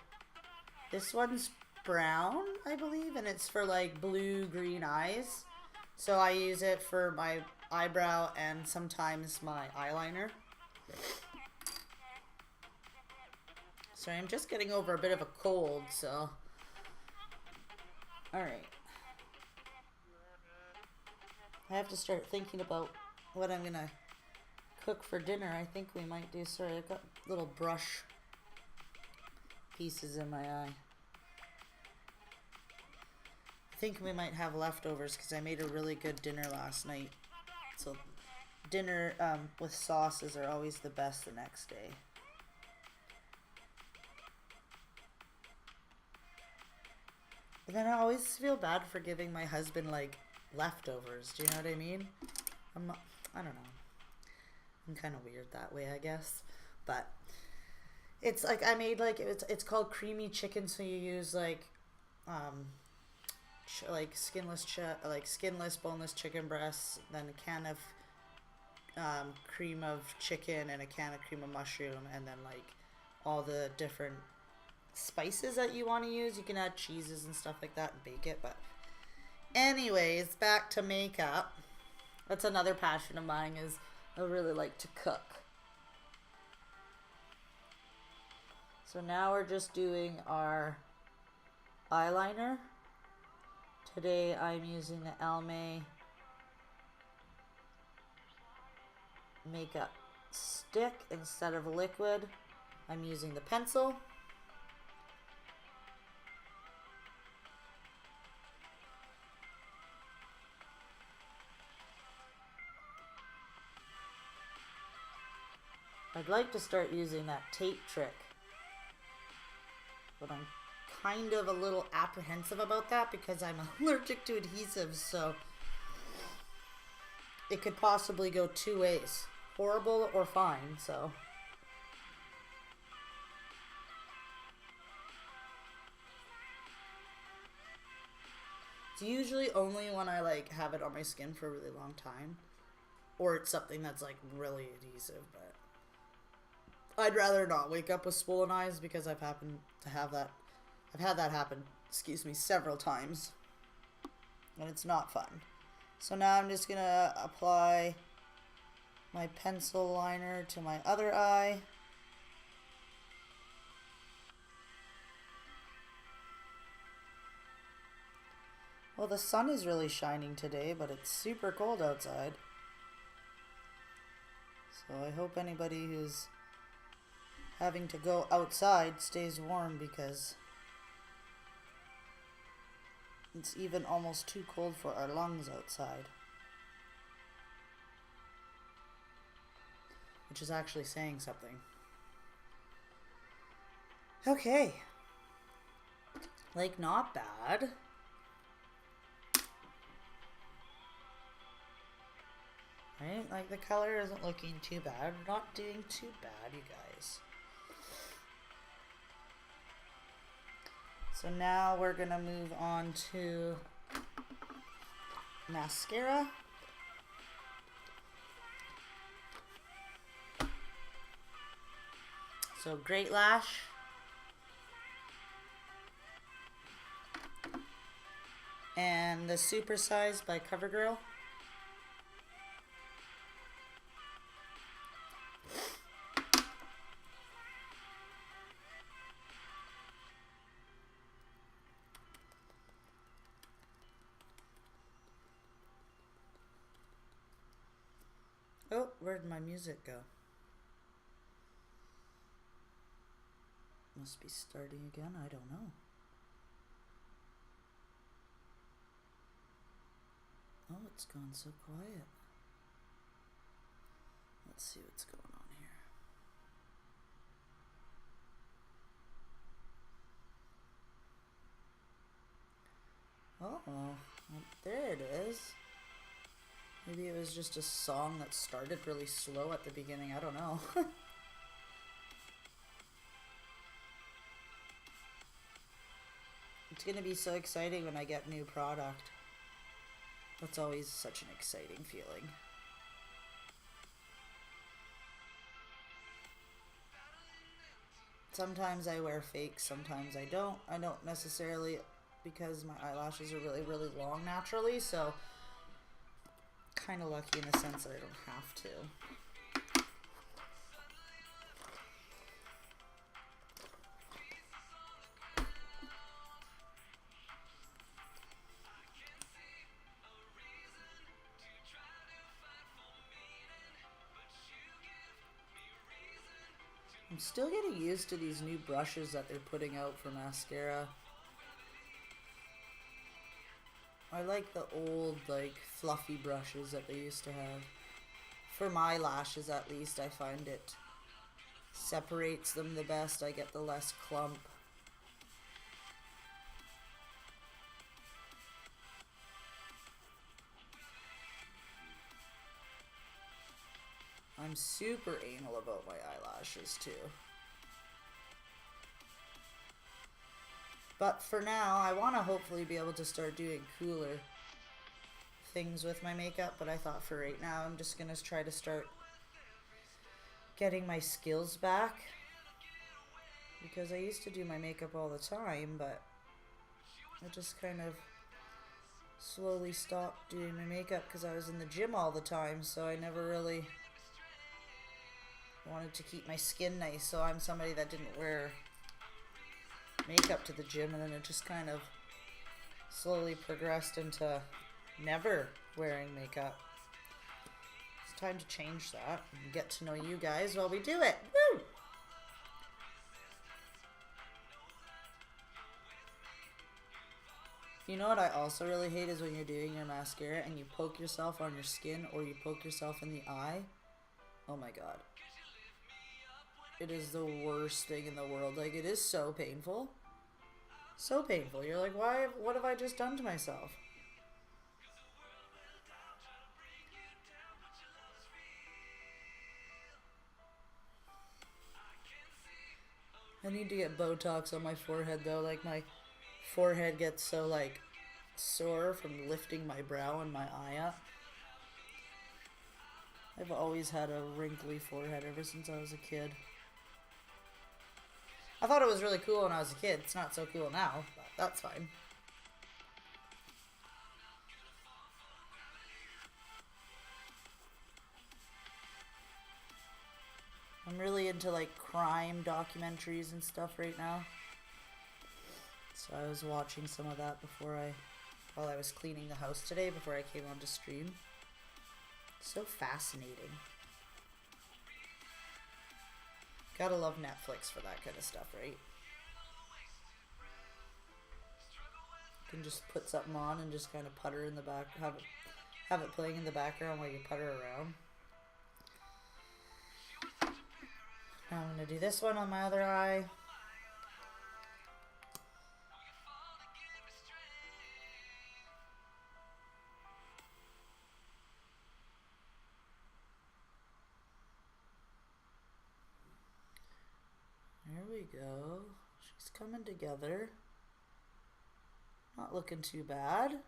This one's brown, I believe, and it's for like blue-green eyes. So I use it for my eyebrow and sometimes my eyeliner. Sorry, I'm just getting over a bit of a cold, so... Alright. I have to start thinking about what I'm gonna cook for dinner. I think we might do... Sorry, I've got little brush pieces in my eye. I think we might have leftovers because I made a really good dinner last night. So dinner with sauces are always the best the next day. But then I always feel bad for giving my husband like leftovers. Do you know what I mean? I don't know. I'm kind of weird that way, I guess. But it's like I made like it's called creamy chicken. So you use like skinless, boneless chicken breasts, then a can of cream of chicken and a can of cream of mushroom, and then like all the different spices that you want to use. You can add cheeses and stuff like that and bake it. But anyways, back to makeup. That's another passion of mine, is I really like to cook. So now we're just doing our eyeliner. Today I'm using the Almay makeup stick instead of liquid. I'm using the pencil. I'd like to start using that tape trick, but I'm kind of a little apprehensive about that because I'm allergic to adhesives, so it could possibly go two ways, horrible or fine. So it's usually only when I like have it on my skin for a really long time, or it's something that's like really adhesive. But I'd rather not wake up with swollen eyes because I've happened to have that. I've had that happen, excuse me, several times, and it's not fun. So now I'm just gonna apply my pencil liner to my other eye. Well, the sun is really shining today, but it's super cold outside. So I hope anybody who's having to go outside stays warm, because it's even almost too cold for our lungs outside. Which is actually saying something. Okay. Like, not bad. Right? Like, the color isn't looking too bad. We're not doing too bad, you guys. So now we're gonna move on to mascara. So Great Lash. And the Super Size by CoverGirl. Oh, where'd my music go? Must be starting again, I don't know. Oh, it's gone so quiet. Let's see what's going on here. Oh, there it is. Maybe it was just a song that started really slow at the beginning. I don't know. It's going to be so exciting when I get new product. That's always such an exciting feeling. Sometimes I wear fakes, sometimes I don't. I don't necessarily, because my eyelashes are really, really long naturally, so kind of lucky in the sense that I don't have to. I'm still getting used to these new brushes that they're putting out for mascara. I like the old, like, fluffy brushes that they used to have. For my lashes, at least, I find it separates them the best. I get the less clump. I'm super anal about my eyelashes, too. But for now, I want to hopefully be able to start doing cooler things with my makeup. But I thought for right now, I'm just going to try to start getting my skills back. Because I used to do my makeup all the time, but I just kind of slowly stopped doing my makeup because I was in the gym all the time. So I never really wanted to keep my skin nice. So I'm somebody that didn't wear makeup to the gym, and then it just kind of slowly progressed into never wearing makeup. It's time to change that and get to know you guys while we do it. Woo! You know what I also really hate is when you're doing your mascara and you poke yourself on your skin or you poke yourself in the eye. Oh my god. It is the worst thing in the world. Like, it is so painful. So painful. You're like, why? What have I just done to myself? I need to get Botox on my forehead though. Like, my forehead gets so, like, sore from lifting my brow and my eye up. I've always had a wrinkly forehead ever since I was a kid. I thought it was really cool when I was a kid. It's not so cool now, but that's fine. I'm really into, like, crime documentaries and stuff right now. So I was watching some of that while I was cleaning the house today before I came on to stream. So fascinating. Gotta love Netflix for that kind of stuff, right? You can just put something on and just kind of putter in the back, have it playing in the background while you putter around. Now I'm gonna do this one on my other eye. There we go. She's coming together. Not looking too bad.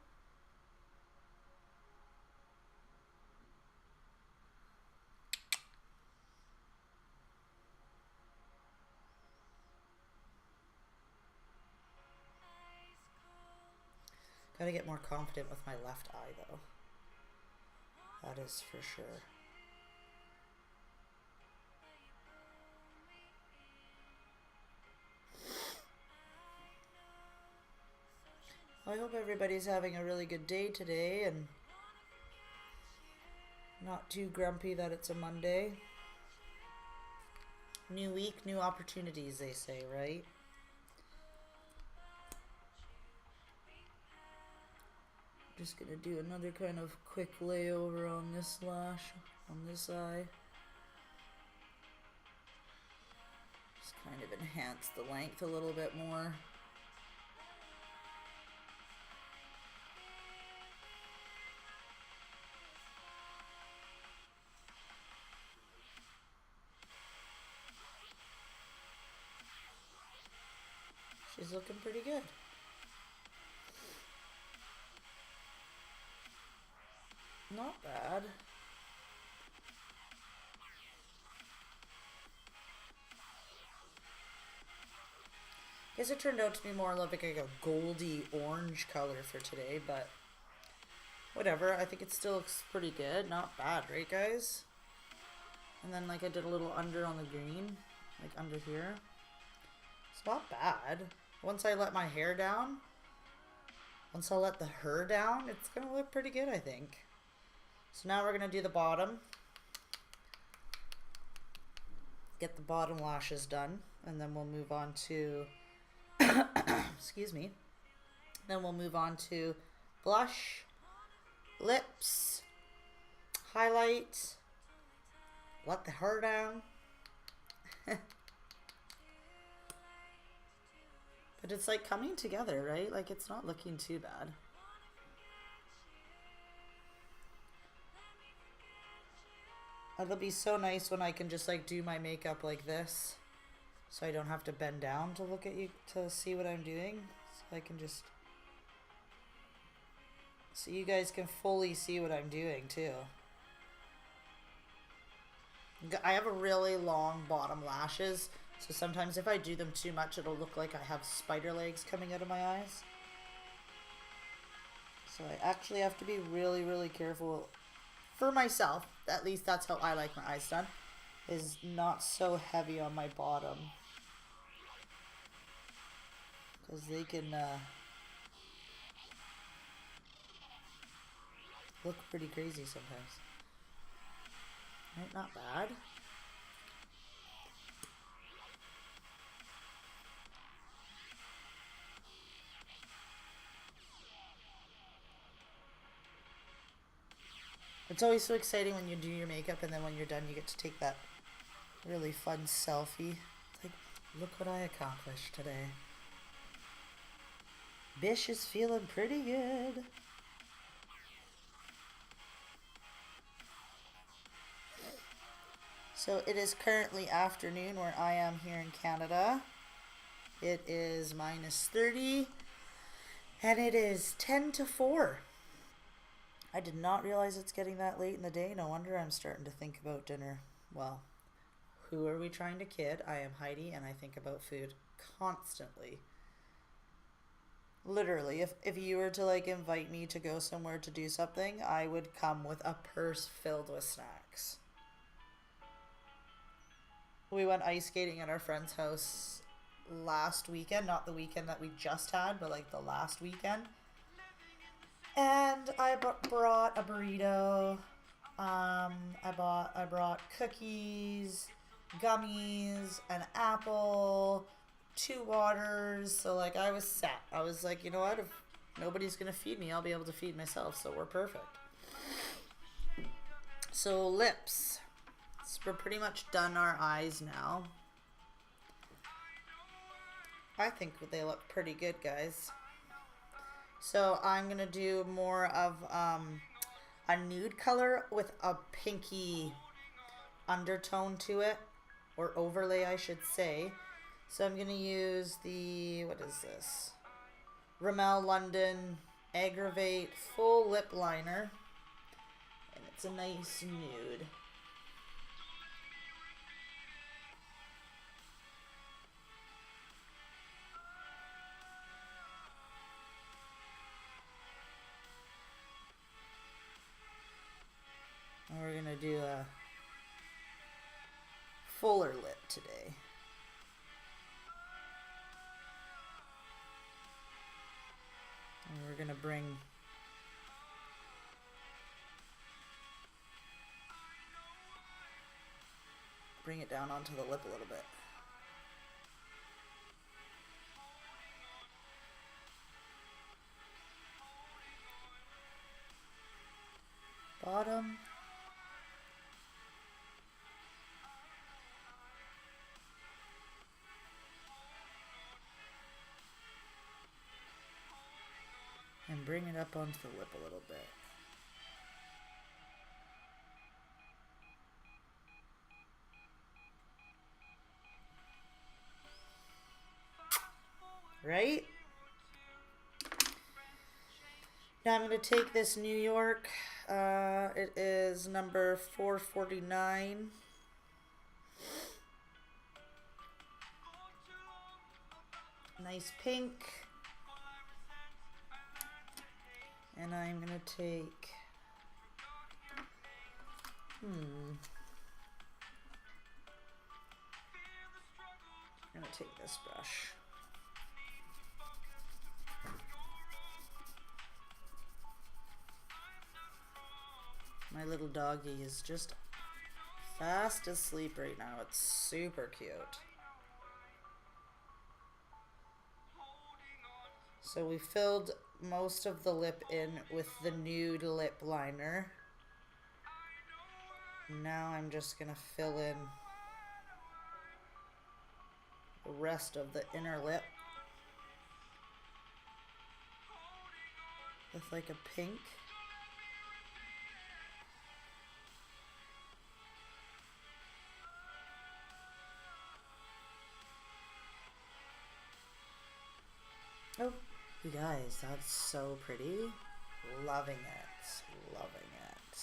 Gotta get more confident with my left eye though. That is for sure. I hope everybody's having a really good day today and not too grumpy that it's a Monday. New week, new opportunities, they say, right? Just gonna do another kind of quick layover on this lash, on this eye. kind of enhance the length a little bit more. She's looking pretty good. Not bad. Guess it turned out to be more like a goldy orange color for today, but whatever. I think it still looks pretty good. Not bad, right, guys? And then like I did a little under on the green, like under here. It's not bad. Once I let my hair down, once I let the her down, it's gonna look pretty good, I think. So now we're gonna do the bottom. Get the bottom lashes done, and then we'll move on to excuse me. Then we'll move on to blush, lips, highlight, let the hair down. But it's like coming together, right? Like it's not looking too bad. It'll be so nice when I can just like do my makeup like this, so I don't have to bend down to look at you to see what I'm doing. So I can just, so you guys can fully see what I'm doing too. I have a really long bottom lashes, so sometimes if I do them too much, it'll look like I have spider legs coming out of my eyes. So I actually have to be really, really careful for myself. At least that's how I like my eyes done, is not so heavy on my bottom, because they can look pretty crazy sometimes. Right, not bad. It's always so exciting when you do your makeup, and then when you're done you get to take that really fun selfie. It's like, look what I accomplished today. Bish is feeling pretty good. So it is currently afternoon where I am here in Canada. It is -30 and it is 10 to 4. I did not realize it's getting that late in the day. No wonder I'm starting to think about dinner. Well, who are we trying to kid? I am Heidi and I think about food constantly. Literally, if you were to like invite me to go somewhere to do something, I would come with a purse filled with snacks. We went ice skating at our friend's house last weekend, not the weekend that we just had, but like the last weekend. And I brought a burrito. I brought cookies, gummies, an apple, 2 waters. So like I was set. I was like, you know what? If nobody's gonna feed me, I'll be able to feed myself. So we're perfect. So lips. So we're pretty much done our eyes now. I think they look pretty good, guys. So I'm going to do more of a nude color with a pinky undertone to it, or overlay I should say. So I'm going to use the, what is this? Rimmel London Aggravate Full Lip Liner. And it's a nice nude. And we're going to do a fuller lip today. And we're going to bring it down onto the lip a little bit. Bottom. bring it up onto the lip a little bit. Right? Now I'm going to take this New York. It is number 449. Nice pink. And I'm going to take... I'm going to take this brush. My little doggy is just fast asleep right now. It's super cute. So we filled most of the lip in with the nude lip liner. Now I'm just gonna fill in the rest of the inner lip with like a pink. Oh, you guys, that's so pretty. Loving it. Loving it.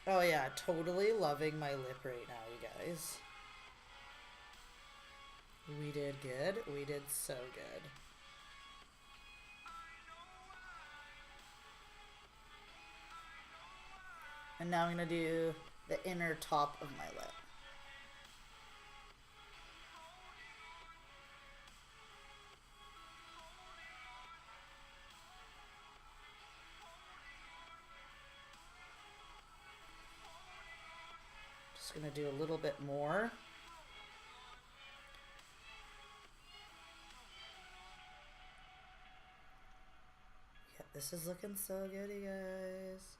Oh yeah, totally loving my lip right now, you guys. We did good. We did so good. And now I'm going to do the inner top of my lip. Just going to do a little bit more. Yeah, this is looking so good, you guys.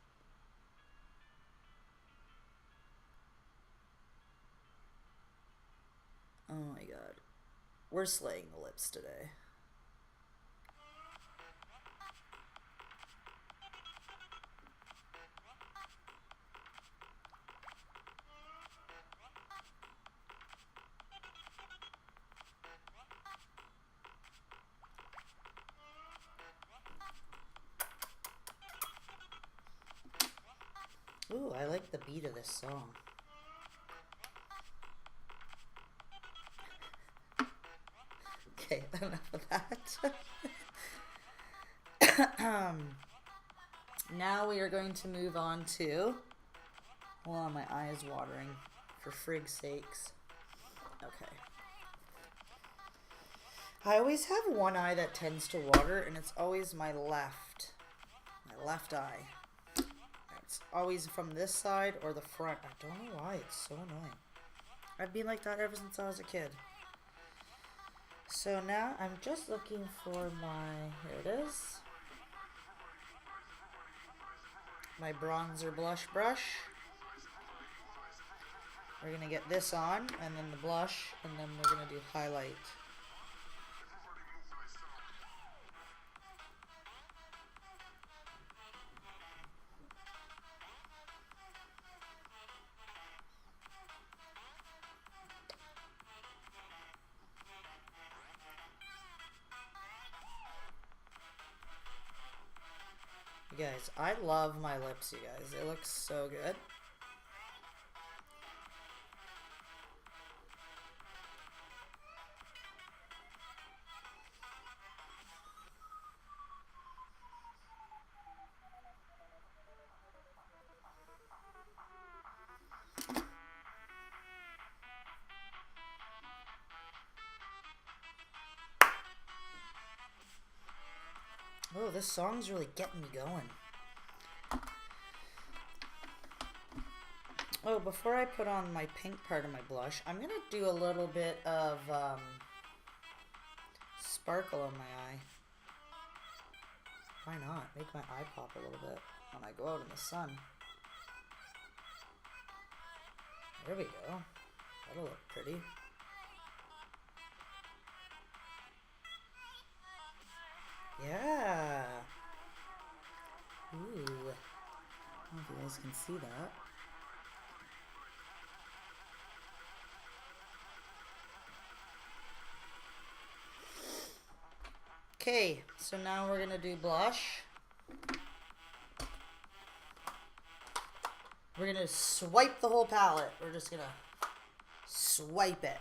Oh my god. We're slaying the lips today. Ooh, I like the beat of this song. Okay, enough of that. Now we are going to move on to... Hold on, my eye is watering. For frig's sakes. Okay. I always have one eye that tends to water, and it's always my left. My left eye. It's always from this side or the front. I don't know why. It's so annoying. I've been like that ever since I was a kid. So now I'm just looking for my... Here it is. My bronzer blush brush. We're going to get this on, and then the blush, and then we're going to do highlight. You guys, I love my lips, you guys. They look so good. Oh, this song's really getting me going. Oh, before I put on my pink part of my blush, I'm going to do a little bit of sparkle on my eye. Why not? Make my eye pop a little bit when I go out in the sun. There we go. That'll look pretty. Yeah. Ooh. I don't know if you guys can see that. Okay, so now we're gonna do blush. We're gonna swipe the whole palette. We're just gonna swipe it.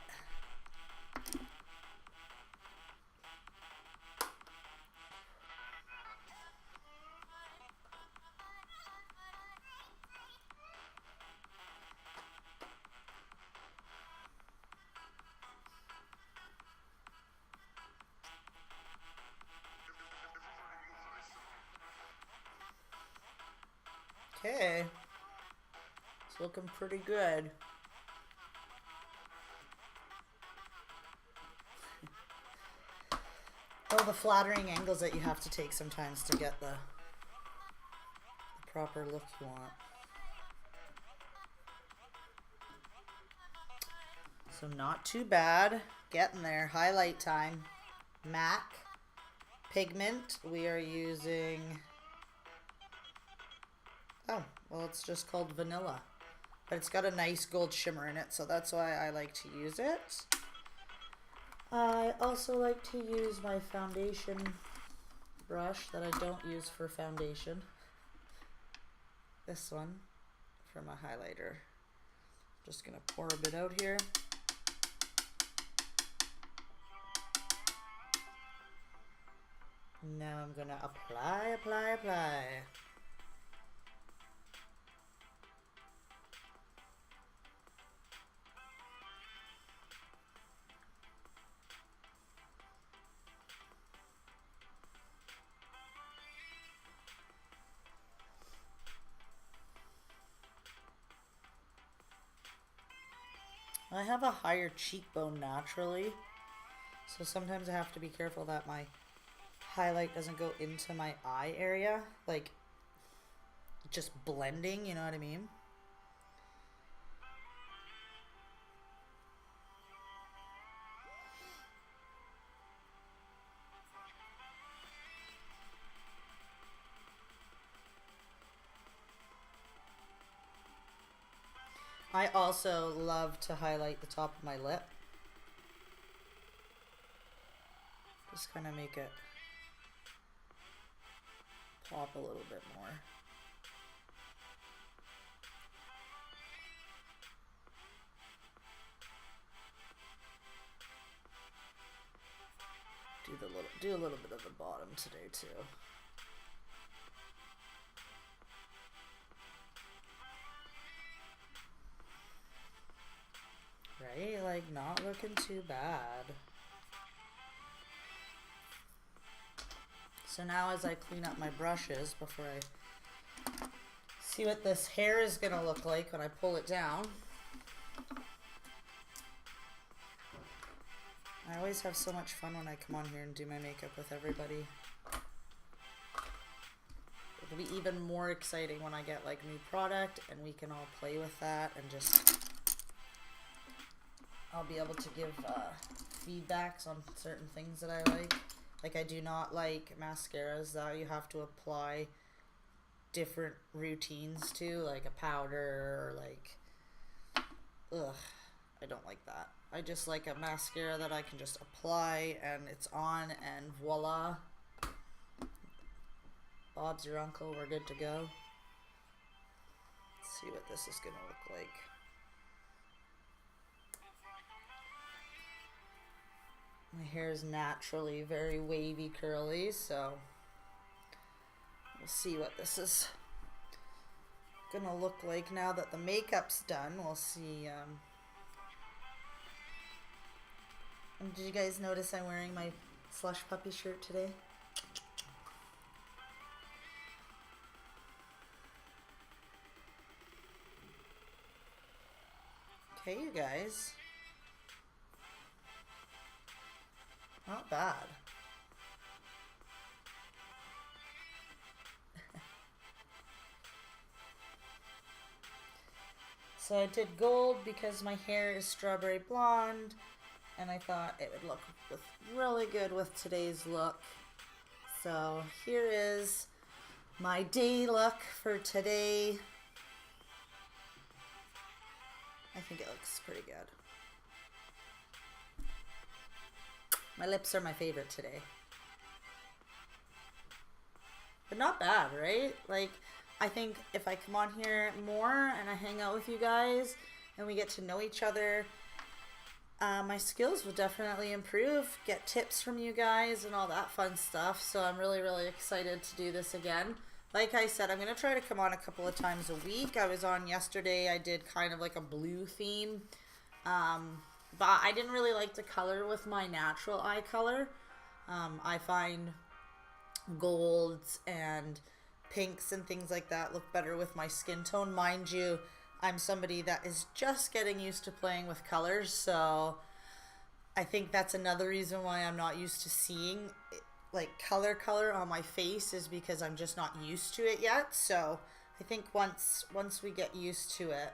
Okay, it's looking pretty good. Oh, the flattering angles that you have to take sometimes to get the proper look you want. So not too bad. Getting there. Highlight time. MAC pigment. We are using... Oh, well, it's just called Vanilla. But it's got a nice gold shimmer in it, so that's why I like to use it. I also like to use my foundation brush that I don't use for foundation. This one for my highlighter. Just gonna pour a bit out here. Now I'm gonna apply. I have a higher cheekbone naturally, so sometimes I have to be careful that my highlight doesn't go into my eye area, like just blending, you know what I mean? I also love to highlight the top of my lip. Just kind of make it pop a little bit more. Do a little bit of the bottom today too. Right? Like, not looking too bad. So now as I clean up my brushes before I see what this hair is gonna look like when I pull it down. I always have so much fun when I come on here and do my makeup with everybody. It'll be even more exciting when I get like new product and we can all play with that and just... I'll be able to give feedbacks on certain things that I like. Like, I do not like mascaras that you have to apply different routines to, like a powder or like... Ugh, I don't like that. I just like a mascara that I can just apply and it's on and voila. Bob's your uncle, we're good to go. Let's see what this is gonna look like. My hair is naturally very wavy curly, so we'll see what this is gonna look like now that the makeup's done. We'll see. And did you guys notice I'm wearing my Slush Puppy shirt today? Okay, you guys. Not bad. So I did gold because my hair is strawberry blonde and I thought it would look really good with today's look. So here is my day look for today. I think it looks pretty good. My lips are my favorite today. But not bad, right? Like, I think if I come on here more and I hang out with you guys and we get to know each other, my skills will definitely improve, get tips from you guys and all that fun stuff. So I'm really, really excited to do this again. Like I said, I'm going to try to come on a couple of times a week. I was on yesterday. I did kind of like a blue theme. But I didn't really like the color with my natural eye color. I find golds and pinks and things like that look better with my skin tone. Mind you, I'm somebody that is just getting used to playing with colors, so I think that's another reason why I'm not used to seeing like color on my face, is because I'm just not used to it yet. So I think once we get used to it,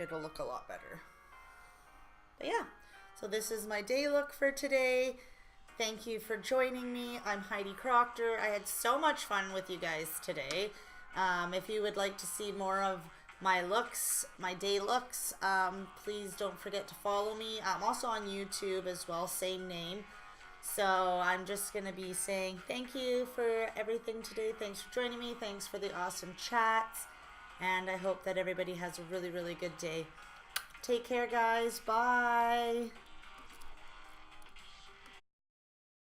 it'll look a lot better. But yeah, so this is my day look for today. Thank you for joining me. I'm Heidi Crockter. I had so much fun with you guys today. If you would like to see more of my looks, my day looks, please don't forget to follow me. I'm also on YouTube as well, same name. So I'm just going to be saying thank you for everything today. Thanks for joining me. Thanks for the awesome chats. And I hope that everybody has a really, really good day. Take care, guys. Bye.